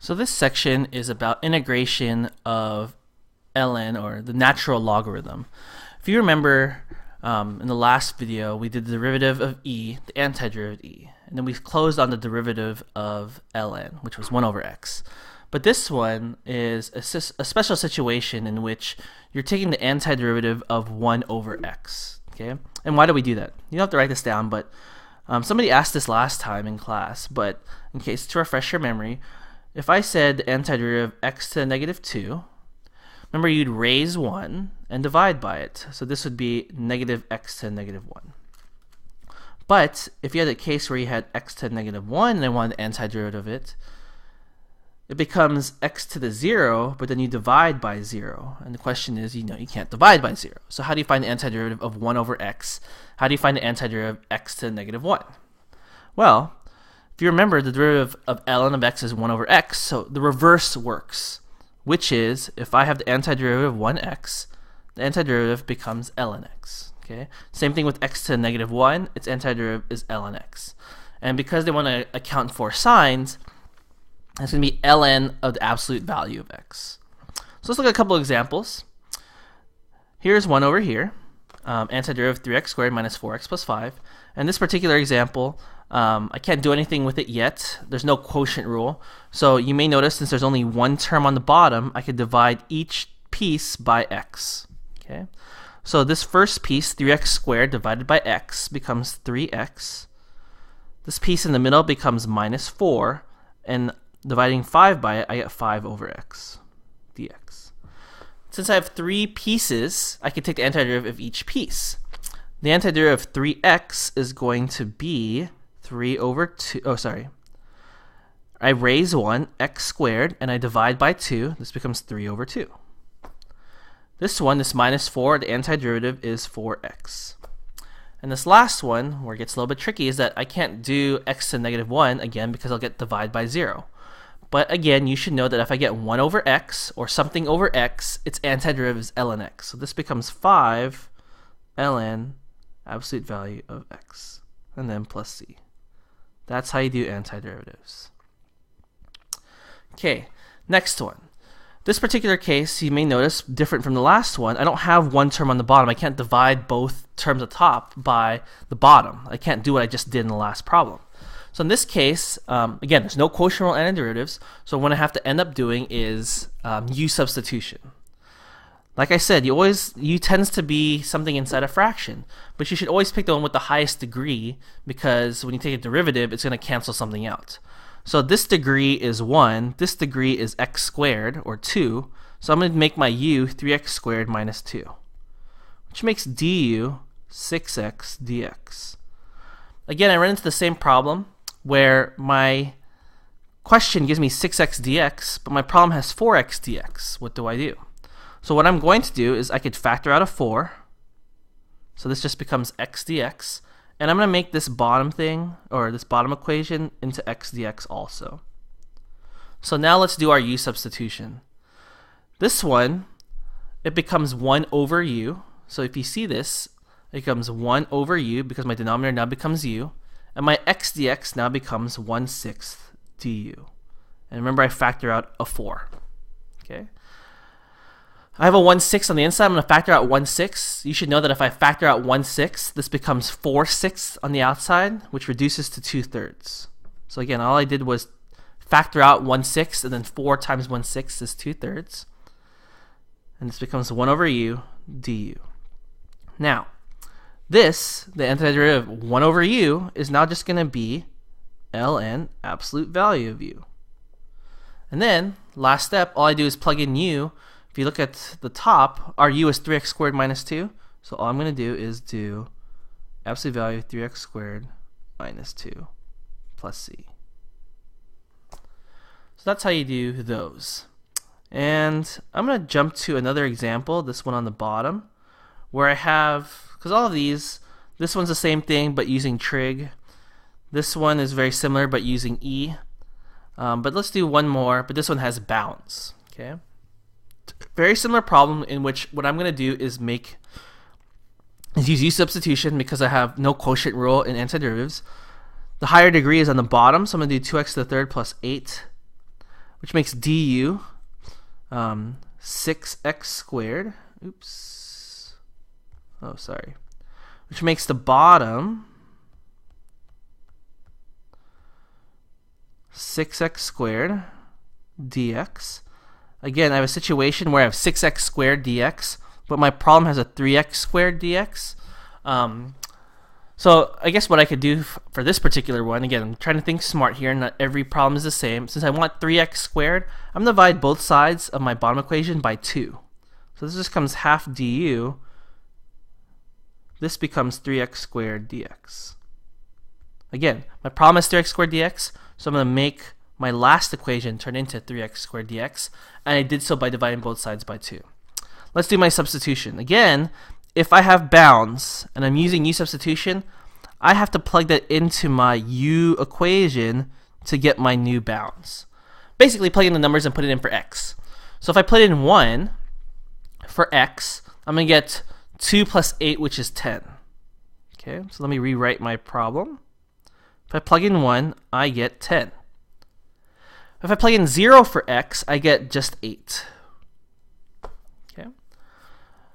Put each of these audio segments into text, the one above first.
So this section is about integration of ln, or the natural logarithm. If you remember, in the last video, we did the derivative of e, the antiderivative of e, and then we closed on the derivative of ln, which was 1 over x. But this one is a special situation in which you're taking the antiderivative of 1 over x. Okay? And why do we do that? You don't have to write this down, but somebody asked this last time in class, but in case to refresh your memory, if I said the antiderivative of x to the negative 2, remember you'd raise 1 and divide by it. So this would be negative x to the negative 1. But if you had a case where you had x to the negative 1 and I wanted the antiderivative of it, it becomes x to the 0, but then you divide by 0. And the question is, you can't divide by 0. So how do you find the antiderivative of 1 over x? How do you find the antiderivative of x to the negative 1? Well, if you remember, the derivative of ln of x is 1 over x, so the reverse works, which is, if I have the antiderivative of 1x, the antiderivative becomes ln x. Okay? Same thing with x to the negative 1, its antiderivative is ln x. And because they want to account for signs, it's going to be ln of the absolute value of x. So let's look at a couple examples. Here's 1 over here, antiderivative of 3x squared minus 4x plus 5. And this particular example, I can't do anything with it yet. There's no quotient rule. So you may notice, since there's only one term on the bottom, I could divide each piece by x. Okay? So this first piece, 3x squared divided by x, becomes 3x. This piece in the middle becomes minus 4. And dividing 5 by it, I get 5 over x dx. Since I have 3 pieces, I can take the antiderivative of each piece. The antiderivative of 3x is going to be 3 over 2. Oh, sorry. I raise 1, x squared, and I divide by 2. This becomes 3 over 2. This one, this minus 4, the antiderivative is 4x. And this last one, where it gets a little bit tricky, is that I can't do x to the negative 1 again because I'll get divide by 0. But again, you should know that if I get 1 over x or something over x, its antiderivative is ln x. So this becomes 5 ln absolute value of x, and then plus c. That's how you do antiderivatives. Okay, next one. This particular case, you may notice, different from the last one, I don't have one term on the bottom. I can't divide both terms at the top by the bottom. I can't do what I just did in the last problem. So in this case, again, there's no quotient rule and derivatives, so what I have to end up doing is U substitution. Like I said, U tends to be something inside a fraction, but you should always pick the one with the highest degree, because when you take a derivative, it's going to cancel something out. So this degree is 1, this degree is x squared, or 2, so I'm going to make my u 3x squared minus 2, which makes du 6x dx. Again, I run into the same problem where my question gives me 6x dx, but my problem has 4x dx. What do I do? So what I'm going to do is I could factor out a 4, so this just becomes x dx, and I'm going to make this bottom thing, or this bottom equation, into x dx also. So now let's do our u substitution. This one, it becomes 1 over u, so if you see this, it becomes 1 over u because my denominator now becomes u, and my x dx now becomes 1/6 du. And remember, I factor out a 4. Okay? I have a 1/6 on the inside. I'm going to factor out 1/6. You should know that if I factor out 1/6, this becomes 4/6 on the outside, which reduces to 2/3. So again, all I did was factor out 1/6, and then 4 times 1/6 is 2/3. And this becomes 1 over u du. Now, this, the antiderivative of 1 over u, is now just going to be ln absolute value of u. And then, last step, all I do is plug in u. If you look at the top, our u is 3x squared minus 2. So all I'm going to do is do absolute value of 3x squared minus 2 plus c. So that's how you do those. And I'm going to jump to another example, this one on the bottom, where I have, because all of these, this one's the same thing but using trig. This one is very similar but using e. But let's do one more, but this one has bounds. Okay. Very similar problem in which what I'm going to do is use u substitution because I have no quotient rule in antiderivatives. The higher degree is on the bottom, so I'm going to do 2x to the third plus 8 which makes du 6x squared. Oops. Oh, sorry. Which makes the bottom 6x squared dx. Again, I have a situation where I have 6x squared dx, but my problem has a 3x squared dx. So I guess what I could do for this particular one, again, I'm trying to think smart here, not every problem is the same. Since I want 3x squared, I'm going to divide both sides of my bottom equation by 2. So this just becomes half du. This becomes 3x squared dx. Again, my problem is 3x squared dx, so I'm going to make my last equation turn into 3x squared dx, and I did so by dividing both sides by 2. Let's do my substitution. Again, if I have bounds and I'm using u substitution, I have to plug that into my u equation to get my new bounds. Basically, plug in the numbers and put it in for x. So if I put in 1 for x, I'm going to get 2 plus 8, which is 10. Okay, so let me rewrite my problem. If I plug in 1, I get 10. If I plug in 0 for x, I get just 8. Okay.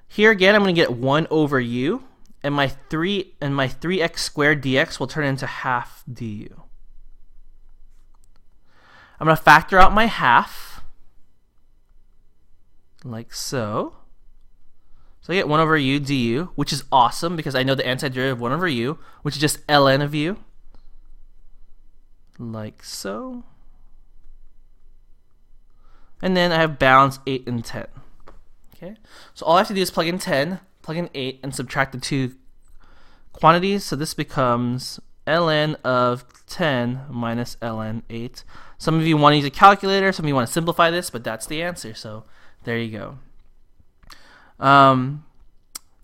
Here again, I'm going to get 1 over u, and my 3x squared dx will turn into half du. I'm going to factor out my half, like so. So I get 1 over u du, which is awesome because I know the antiderivative of 1 over u, which is just ln of u, like so. And then I have bounds 8 and 10. Okay, so all I have to do is plug in 10, plug in 8, and subtract the two quantities. So this becomes ln of 10 minus ln 8. Some of you want to use a calculator, some of you want to simplify this, but that's the answer. So there you go.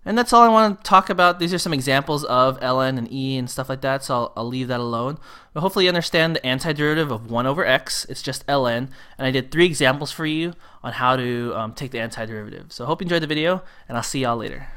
And that's all I want to talk about. These are some examples of ln and e and stuff like that, so I'll leave that alone. But hopefully you understand the antiderivative of 1 over x. It's just ln, and I did 3 examples for you on how to take the antiderivative. So I hope you enjoyed the video, and I'll see y'all later.